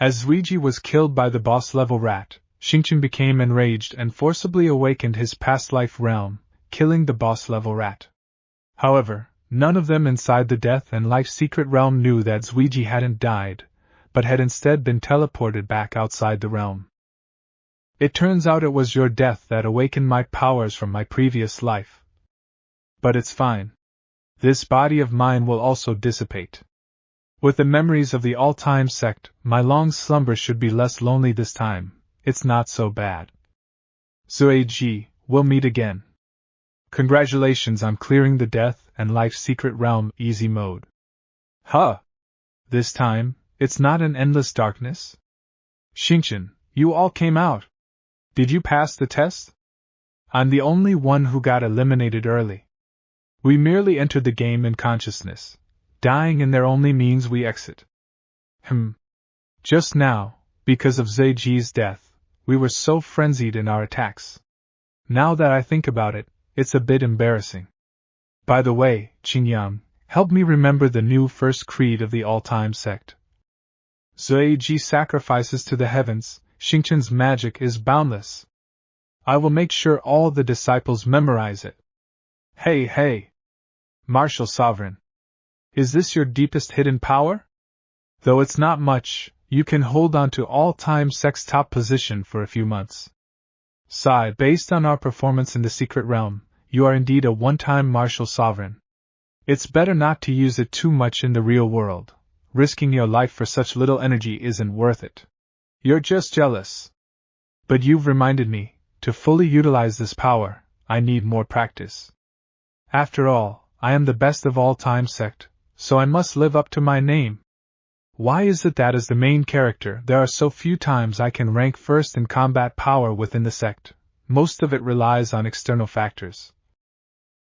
As Zuiji was killed by the boss-level rat, Xingqian became enraged and forcibly awakened his past-life realm, killing the boss-level rat. However, none of them inside the death and life secret realm knew that Zuiji hadn't died, but had instead been teleported back outside the realm. It turns out it was your death that awakened my powers from my previous life. But it's fine. This body of mine will also dissipate. With the memories of the all-time sect, my long slumber should be less lonely this time. It's not so bad. Zuiji, we'll meet again. Congratulations on clearing the death and life secret realm easy mode. Huh! This time, it's not an endless darkness? Xingqian, you all came out. Did you pass the test? I'm the only one who got eliminated early. We merely entered the game in consciousness. Dying in there only means we exit. Just now, because of Zuiji's death, we were so frenzied in our attacks. Now that I think about it, it's a bit embarrassing. By the way, Qingyang, help me remember the new first creed of the all-time sect. Zuiji sacrifices to the heavens, Xingqian's magic is boundless. I will make sure all the disciples memorize it. Hey! Martial Sovereign. Is this your deepest hidden power? Though it's not much, you can hold on to all-time sect's top position for a few months. Sigh, based on our performance in the secret realm, you are indeed a one-time martial sovereign. It's better not to use it too much in the real world. Risking your life for such little energy isn't worth it. You're just jealous. But you've reminded me, to fully utilize this power, I need more practice. After all, I am the best of all-time sect, so I must live up to my name. Why is it that as the main character there are so few times I can rank first in combat power within the sect? Most of it relies on external factors.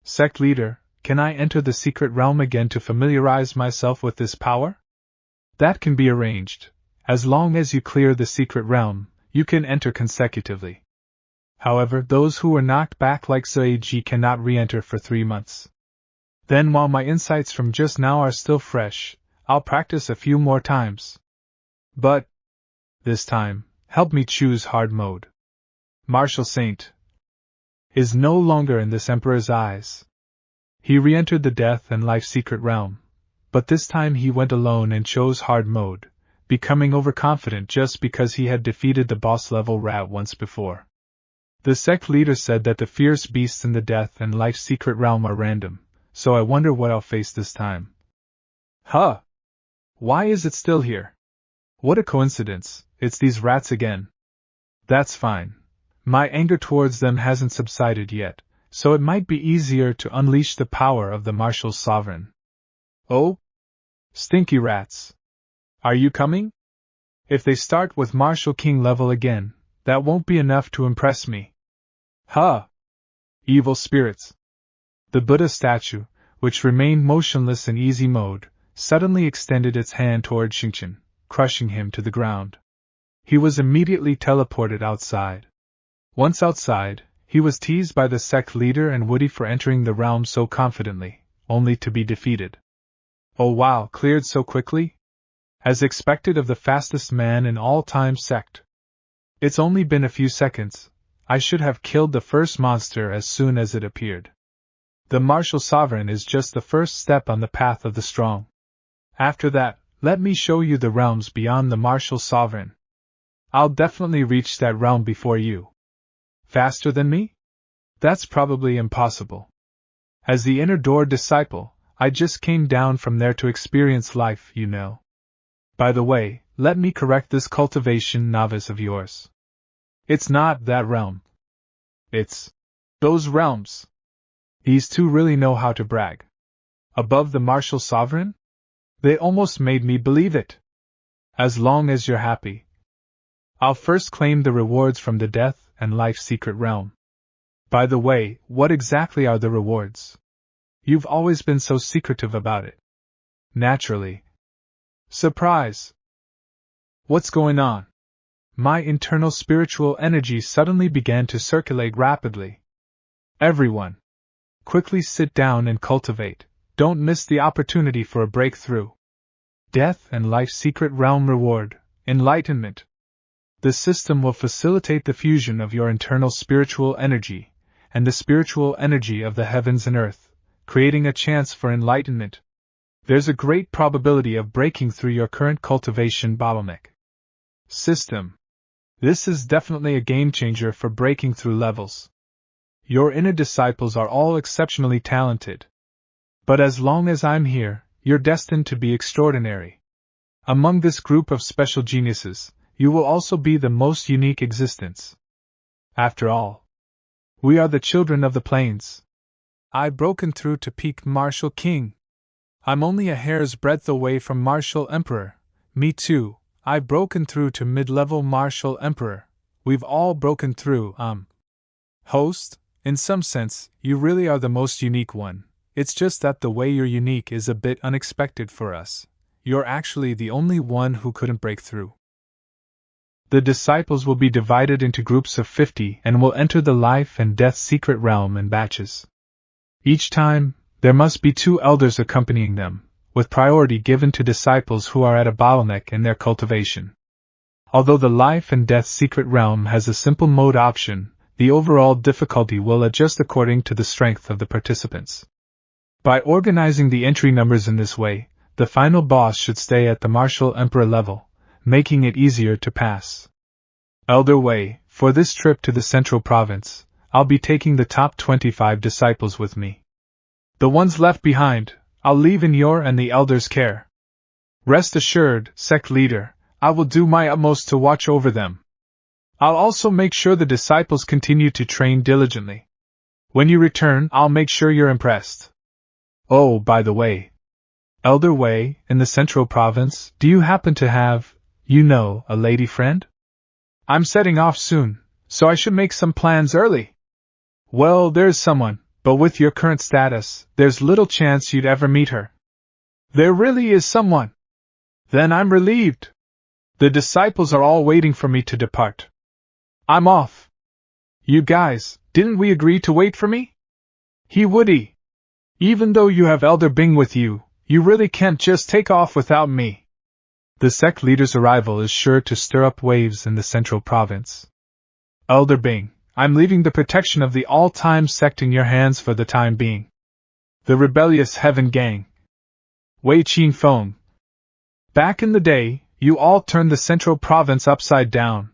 Sect leader, can I enter the secret realm again to familiarize myself with this power? That can be arranged. As long as you clear the secret realm, you can enter consecutively. However, those who were knocked back like Zuiji cannot re-enter for 3 months. Then while my insights from just now are still fresh, I'll practice a few more times. But, this time, help me choose hard mode. Martial Saint is no longer in this Emperor's eyes. He re-entered the death and life secret realm, but this time he went alone and chose hard mode, becoming overconfident just because he had defeated the boss-level rat once before. The sect leader said that the fierce beasts in the death and life secret realm are random, so I wonder what I'll face this time. Huh! Why is it still here? What a coincidence, it's these rats again. That's fine. My anger towards them hasn't subsided yet, so it might be easier to unleash the power of the martial sovereign. Oh? Stinky rats. Are you coming? If they start with Martial King level again, that won't be enough to impress me. Huh! Evil spirits. The Buddha statue, which remained motionless in easy mode, suddenly extended its hand toward Xingqian, crushing him to the ground. He was immediately teleported outside. Once outside, he was teased by the sect leader and Woody for entering the realm so confidently, only to be defeated. Oh wow, cleared so quickly? As expected of the fastest man in all-time sect. It's only been a few seconds. I should have killed the first monster as soon as it appeared. The martial sovereign is just the first step on the path of the strong. After that, let me show you the realms beyond the martial sovereign. I'll definitely reach that realm before you. Faster than me? That's probably impossible. As the inner door disciple, I just came down from there to experience life, you know. By the way, let me correct this cultivation novice of yours. It's not that realm. It's those realms. These two really know how to brag. Above the martial sovereign? They almost made me believe it. As long as you're happy. I'll first claim the rewards from the death and life secret realm. By the way, what exactly are the rewards? You've always been so secretive about it. Naturally. Surprise! What's going on? My internal spiritual energy suddenly began to circulate rapidly. Everyone, quickly sit down and cultivate. Don't miss the opportunity for a breakthrough. Death and life secret realm reward, enlightenment. The system will facilitate the fusion of your internal spiritual energy and the spiritual energy of the heavens and earth, creating a chance for enlightenment. There's a great probability of breaking through your current cultivation bottleneck. System. This is definitely a game changer for breaking through levels. Your inner disciples are all exceptionally talented. But as long as I'm here, you're destined to be extraordinary. Among this group of special geniuses, you will also be the most unique existence. After all, we are the children of the plains. I've broken through to peak Martial King. I'm only a hair's breadth away from Martial Emperor. Me too, I've broken through to mid-level Martial Emperor. We've all broken through, Host, in some sense, you really are the most unique one. It's just that the way you're unique is a bit unexpected for us. You're actually the only one who couldn't break through. The disciples will be divided into groups of 50 and will enter the life and death secret realm in batches. Each time, there must be 2 elders accompanying them, with priority given to disciples who are at a bottleneck in their cultivation. Although the life and death secret realm has a simple mode option, the overall difficulty will adjust according to the strength of the participants. By organizing the entry numbers in this way, the final boss should stay at the Martial Emperor level, making it easier to pass. Elder Wei, for this trip to the Central Province, I'll be taking the top 25 disciples with me. The ones left behind, I'll leave in your and the elders' care. Rest assured, sect leader, I will do my utmost to watch over them. I'll also make sure the disciples continue to train diligently. When you return, I'll make sure you're impressed. Oh, by the way, Elder Wei, in the Central Province, do you happen to have, a lady friend? I'm setting off soon, so I should make some plans early. Well, there's someone, but with your current status, there's little chance you'd ever meet her. There really is someone. Then I'm relieved. The disciples are all waiting for me to depart. I'm off. You guys, didn't we agree to wait for me? He would. Even though you have Elder Bing with you, you really can't just take off without me. The sect leader's arrival is sure to stir up waves in the Central Province. Elder Bing, I'm leaving the protection of the all-time sect in your hands for the time being. The rebellious Heaven Gang. Wei Qin Feng. Back in the day, you all turned the Central Province upside down.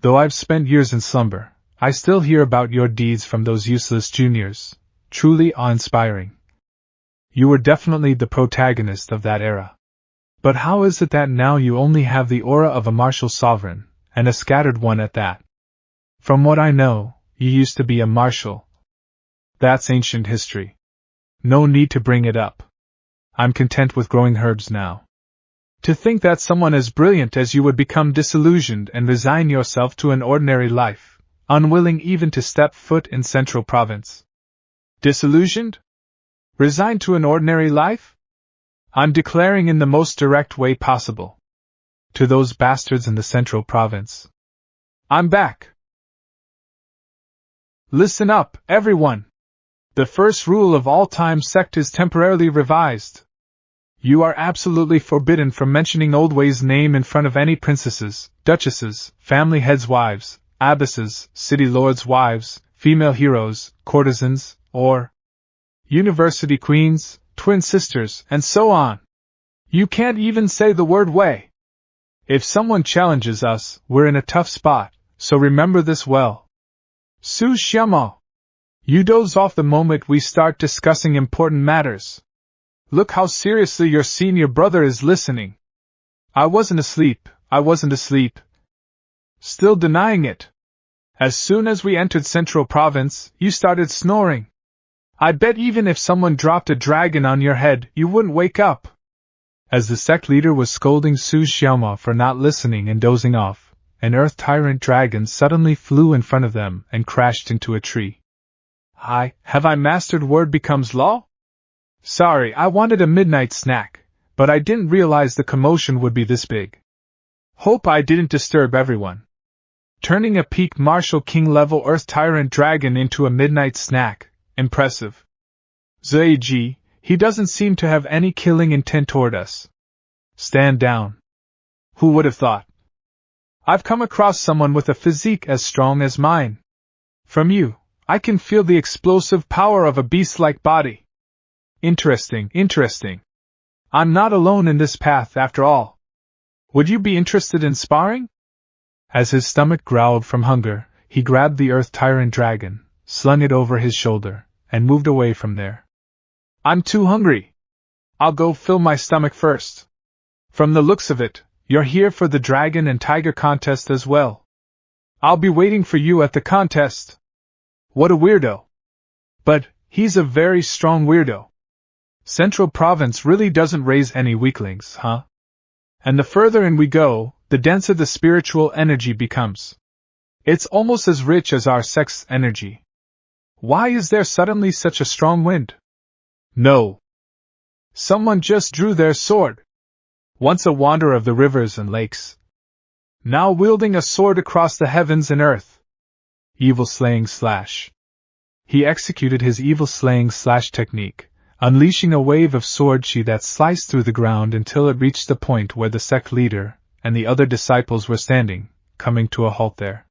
Though I've spent years in slumber, I still hear about your deeds from those useless juniors. Truly awe-inspiring. You were definitely the protagonist of that era. But how is it that now you only have the aura of a martial sovereign, and a scattered one at that? From what I know, you used to be a martial. That's ancient history. No need to bring it up. I'm content with growing herbs now. To think that someone as brilliant as you would become disillusioned and resign yourself to an ordinary life, unwilling even to step foot in Central Province. Disillusioned? Resigned to an ordinary life? I'm declaring in the most direct way possible. To those bastards in the Central Province. I'm back. Listen up, everyone. The first rule of all-time sect is temporarily revised. You are absolutely forbidden from mentioning Old Wei's name in front of any princesses, duchesses, family heads' wives, abbesses, city lords' wives, female heroes, courtesans, or university queens, twin sisters, and so on. You can't even say the word Wei. If someone challenges us, we're in a tough spot, so remember this well. Su Xiamo. You doze off the moment we start discussing important matters. Look how seriously your senior brother is listening. I wasn't asleep. Still denying it. As soon as we entered Central Province, you started snoring. I bet even if someone dropped a dragon on your head, you wouldn't wake up. As the sect leader was scolding Su Xiaoma for not listening and dozing off, an earth tyrant dragon suddenly flew in front of them and crashed into a tree. Have I mastered word becomes law? Sorry, I wanted a midnight snack, but I didn't realize the commotion would be this big. Hope I didn't disturb everyone. Turning a peak Martial King level Earth Tyrant Dragon into a midnight snack, impressive. Zheji, he doesn't seem to have any killing intent toward us. Stand down. Who would have thought? I've come across someone with a physique as strong as mine. From you, I can feel the explosive power of a beast-like body. Interesting, interesting. I'm not alone in this path after all. Would you be interested in sparring? As his stomach growled from hunger, he grabbed the Earth Tyrant Dragon, slung it over his shoulder, and moved away from there. I'm too hungry. I'll go fill my stomach first. From the looks of it, you're here for the Dragon and Tiger contest as well. I'll be waiting for you at the contest. What a weirdo. But he's a very strong weirdo. Central Province really doesn't raise any weaklings, huh? And the further in we go, the denser the spiritual energy becomes. It's almost as rich as our sex energy. Why is there suddenly such a strong wind? No. Someone just drew their sword. Once a wanderer of the rivers and lakes. Now wielding a sword across the heavens and earth. Evil slaying slash. He executed his evil slaying slash technique, unleashing a wave of sword chi that sliced through the ground until it reached the point where the sect leader and the other disciples were standing, coming to a halt there.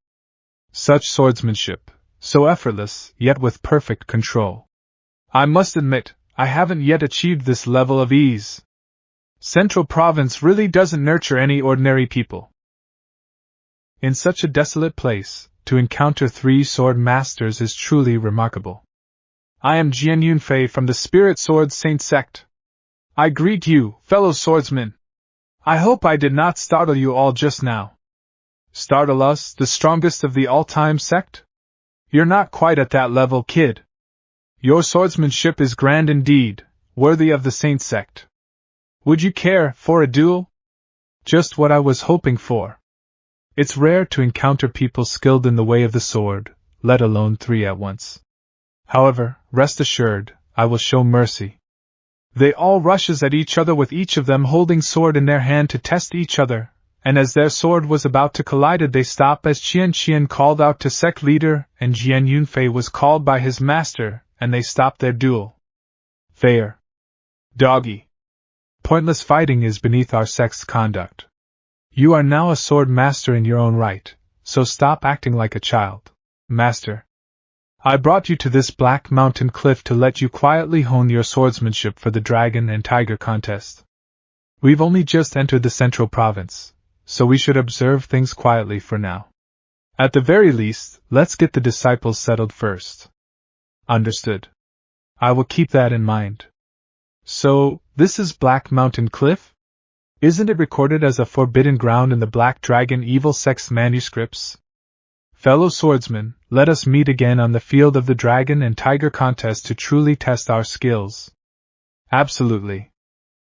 Such swordsmanship, so effortless, yet with perfect control. I must admit, I haven't yet achieved this level of ease. Central Province really doesn't nurture any ordinary people. In such a desolate place, to encounter 3 sword masters is truly remarkable. I am Jian Yunfei from the Spirit Sword Saint Sect. I greet you, fellow swordsmen. I hope I did not startle you all just now. Startle us, the strongest of the all-time sect? You're not quite at that level, kid. Your swordsmanship is grand indeed, worthy of the Saint Sect. Would you care for a duel? Just what I was hoping for. It's rare to encounter people skilled in the way of the sword, let alone 3 at once. However, rest assured, I will show mercy. They all rushes at each other with each of them holding sword in their hand to test each other, and as their sword was about to collide they stop as Qian called out to sect leader and Jian Yunfei was called by his master, and they stopped their duel. Fair. Doggy. Pointless fighting is beneath our sect's conduct. You are now a sword master in your own right, so stop acting like a child. Master. I brought you to this Black Mountain cliff to let you quietly hone your swordsmanship for the Dragon and Tiger contest. We've only just entered the Central Province, so we should observe things quietly for now. At the very least, let's get the disciples settled first. Understood. I will keep that in mind. So, this is Black Mountain Cliff? Isn't it recorded as a forbidden ground in the Black Dragon Evil Sect's manuscripts? Fellow swordsmen, let us meet again on the field of the Dragon and Tiger contest to truly test our skills. Absolutely.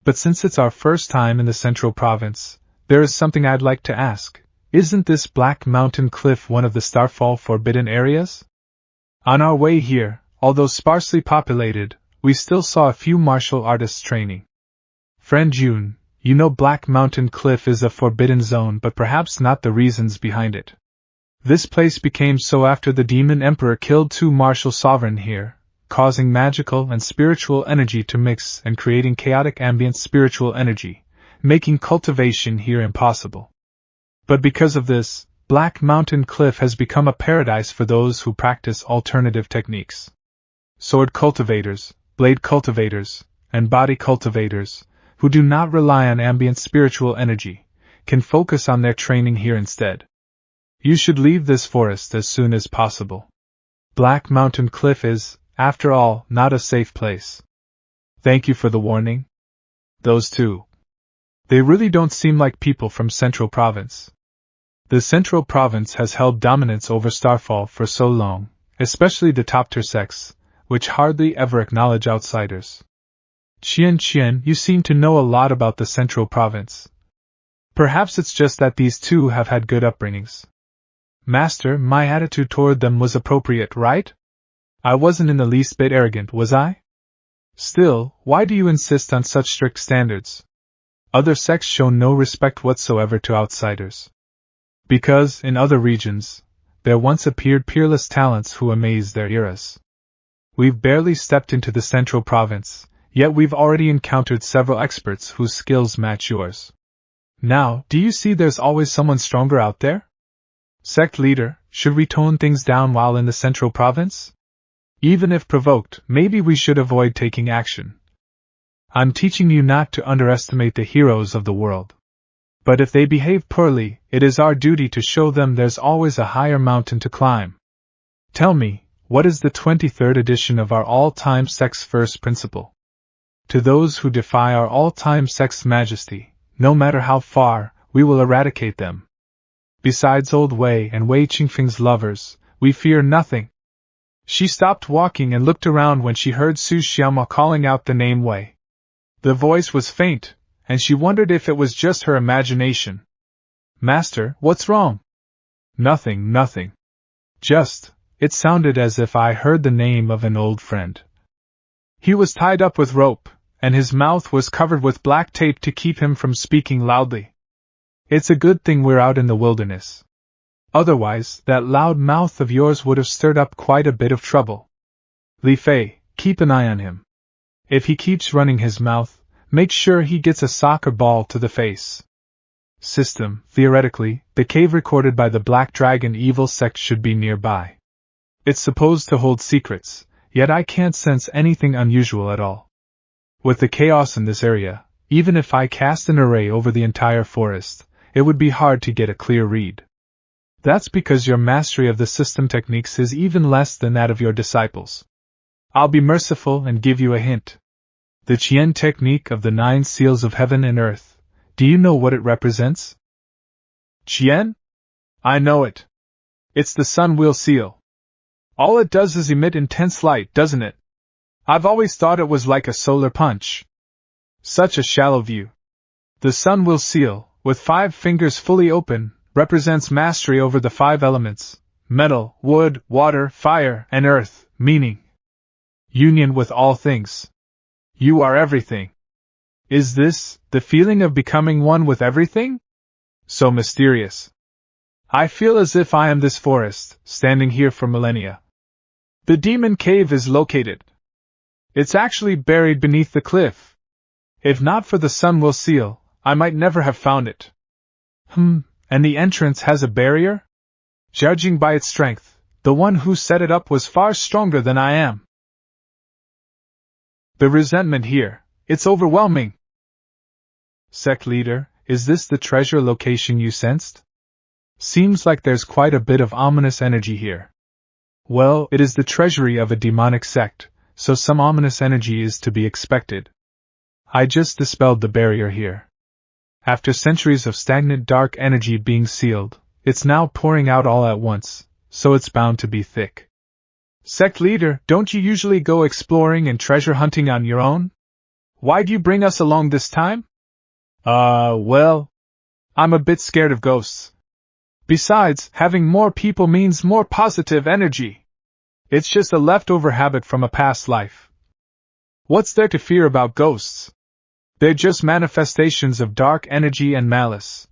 But since it's our first time in the Central Province, there is something I'd like to ask. Isn't this Black Mountain Cliff one of the Starfall forbidden areas? On our way here, although sparsely populated, we still saw a few martial artists training. Friend June, you know Black Mountain Cliff is a forbidden zone, but perhaps not the reasons behind it. This place became so after the Demon Emperor killed 2 martial sovereign here, causing magical and spiritual energy to mix and creating chaotic ambient spiritual energy, making cultivation here impossible. But because of this, Black Mountain Cliff has become a paradise for those who practice alternative techniques. Sword cultivators, blade cultivators, and body cultivators, who do not rely on ambient spiritual energy, can focus on their training here instead. You should leave this forest as soon as possible. Black Mountain Cliff is, after all, not a safe place. Thank you for the warning. Those 2. They really don't seem like people from Central Province. The Central Province has held dominance over Starfall for so long, especially the top-tier sects, which hardly ever acknowledge outsiders. Qian, you seem to know a lot about the Central Province. Perhaps it's just that these 2 have had good upbringings. Master, my attitude toward them was appropriate, right? I wasn't in the least bit arrogant, was I? Still, why do you insist on such strict standards? Other sects show no respect whatsoever to outsiders. Because, in other regions, there once appeared peerless talents who amaze their eras. We've barely stepped into the Central Province, yet we've already encountered several experts whose skills match yours. Now, do you see there's always someone stronger out there? Sect leader, should we tone things down while in the central province? Even if provoked, maybe we should avoid taking action. I'm teaching you not to underestimate the heroes of the world. But if they behave poorly, it is our duty to show them there's always a higher mountain to climb. Tell me, what is the 23rd edition of our all-time sex first principle? To those who defy our all-time sex majesty, no matter how far, we will eradicate them. Besides Old Wei and Wei Qingfeng's lovers, we fear nothing. She stopped walking and looked around when she heard Su Xiaoma calling out the name Wei. The voice was faint, and she wondered if it was just her imagination. Master, what's wrong? Nothing. Just, it sounded as if I heard the name of an old friend. He was tied up with rope, and his mouth was covered with black tape to keep him from speaking loudly. It's a good thing we're out in the wilderness. Otherwise, that loud mouth of yours would have stirred up quite a bit of trouble. Li Fei, keep an eye on him. If he keeps running his mouth, make sure he gets a soccer ball to the face. System, theoretically, the cave recorded by the Black Dragon evil sect should be nearby. It's supposed to hold secrets, yet I can't sense anything unusual at all. With the chaos in this area, even if I cast an array over the entire forest, it would be hard to get a clear read. That's because your mastery of the system techniques is even less than that of your disciples. I'll be merciful and give you a hint. The Qian technique of the 9 seals of heaven and earth, do you know what it represents? Qian? I know it. It's the sun wheel seal. All it does is emit intense light, doesn't it? I've always thought it was like a solar punch. Such a shallow view. The sun wheel seal, with 5 fingers fully open, represents mastery over the 5 elements: metal, wood, water, fire, and earth, meaning union with all things. You are everything. Is this the feeling of becoming one with everything? So mysterious. I feel as if I am this forest, standing here for millennia. The demon cave is located. It's actually buried beneath the cliff. If not for the sun will seal, I might never have found it. And the entrance has a barrier? Judging by its strength, the one who set it up was far stronger than I am. The resentment here, it's overwhelming. Sect leader, is this the treasure location you sensed? Seems like there's quite a bit of ominous energy here. Well, it is the treasury of a demonic sect, so some ominous energy is to be expected. I just dispelled the barrier here. After centuries of stagnant dark energy being sealed, it's now pouring out all at once, so it's bound to be thick. Sect leader, don't you usually go exploring and treasure hunting on your own? Why'd you bring us along this time? Well, I'm a bit scared of ghosts. Besides, having more people means more positive energy. It's just a leftover habit from a past life. What's there to fear about ghosts? They're just manifestations of dark energy and malice.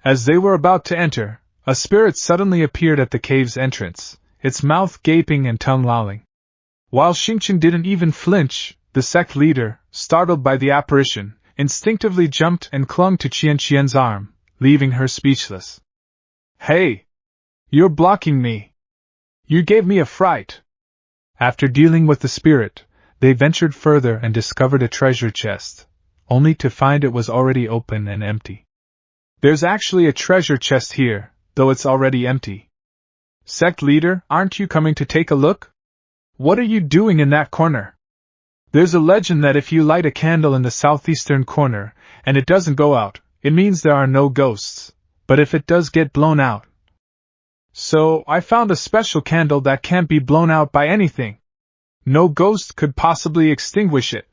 As they were about to enter, a spirit suddenly appeared at the cave's entrance, its mouth gaping and tongue lolling. While Xingqian didn't even flinch, the sect leader, startled by the apparition, instinctively jumped and clung to Qian's arm, leaving her speechless. Hey! You're blocking me! You gave me a fright! After dealing with the spirit, they ventured further and discovered a treasure chest, only to find it was already open and empty. There's actually a treasure chest here, though it's already empty. Sect leader, aren't you coming to take a look? What are you doing in that corner? There's a legend that if you light a candle in the southeastern corner, and it doesn't go out, it means there are no ghosts, but if it does get blown out. So, I found a special candle that can't be blown out by anything. No ghost could possibly extinguish it.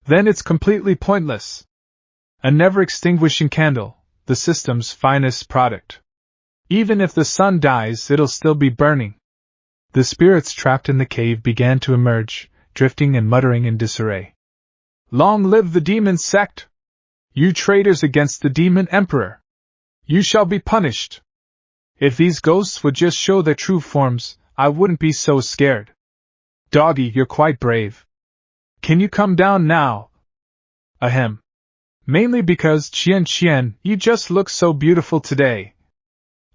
Then it's completely pointless. A never-extinguishing candle, the system's finest product. Even if the sun dies, it'll still be burning. The spirits trapped in the cave began to emerge, drifting and muttering in disarray. Long live the demon sect! You traitors against the demon emperor! You shall be punished! If these ghosts would just show their true forms, I wouldn't be so scared. Doggy, you're quite brave. Can you come down now? Ahem. Mainly because, Qian, you just look so beautiful today.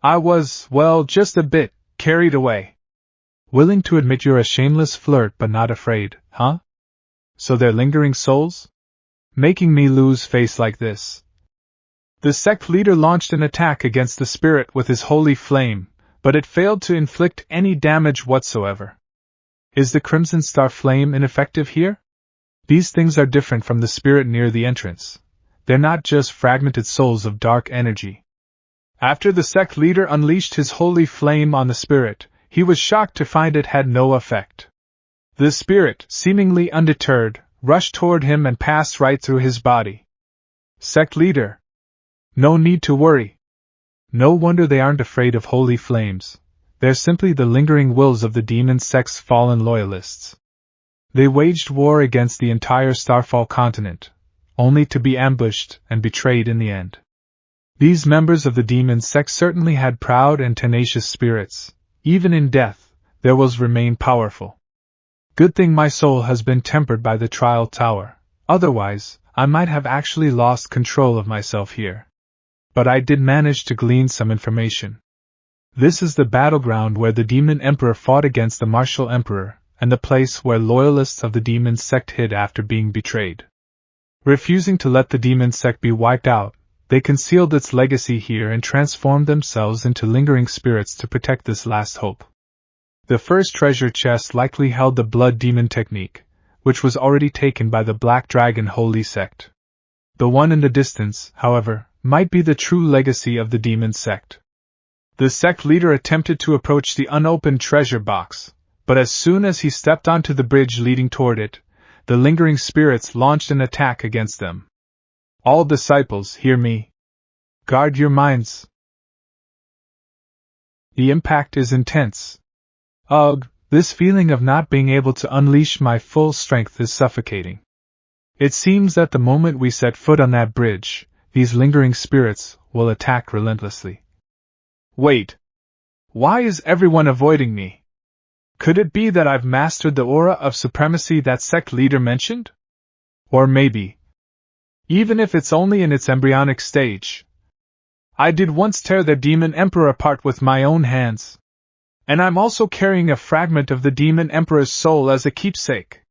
I was, well, just a bit carried away. Willing to admit you're a shameless flirt but not afraid, huh? So they're lingering souls? Making me lose face like this. The sect leader launched an attack against the spirit with his holy flame, but it failed to inflict any damage whatsoever. Is the Crimson Star flame ineffective here? These things are different from the spirit near the entrance. They're not just fragmented souls of dark energy. After the sect leader unleashed his holy flame on the spirit, he was shocked to find it had no effect. The spirit, seemingly undeterred, rushed toward him and passed right through his body. Sect leader. No need to worry. No wonder they aren't afraid of holy flames. They're simply the lingering wills of the demon sect's fallen loyalists. They waged war against the entire Starfall continent, only to be ambushed and betrayed in the end. These members of the demon sect certainly had proud and tenacious spirits. Even in death, their wills remain powerful. Good thing my soul has been tempered by the trial tower, otherwise, I might have actually lost control of myself here. But I did manage to glean some information. This is the battleground where the Demon Emperor fought against the Martial Emperor, and the place where loyalists of the demon sect hid after being betrayed. Refusing to let the demon sect be wiped out, they concealed its legacy here and transformed themselves into lingering spirits to protect this last hope. The first treasure chest likely held the blood demon technique, which was already taken by the Black Dragon Holy Sect. The one in the distance, however, might be the true legacy of the demon sect. The sect leader attempted to approach the unopened treasure box, but as soon as he stepped onto the bridge leading toward it, the lingering spirits launched an attack against them. All disciples, hear me. Guard your minds. The impact is intense. Ugh, this feeling of not being able to unleash my full strength is suffocating. It seems that the moment we set foot on that bridge, these lingering spirits will attack relentlessly. Wait. Why is everyone avoiding me? Could it be that I've mastered the aura of supremacy that sect leader mentioned? Or maybe, even if it's only in its embryonic stage, I did once tear the Demon Emperor apart with my own hands. And I'm also carrying a fragment of the Demon Emperor's soul as a keepsake.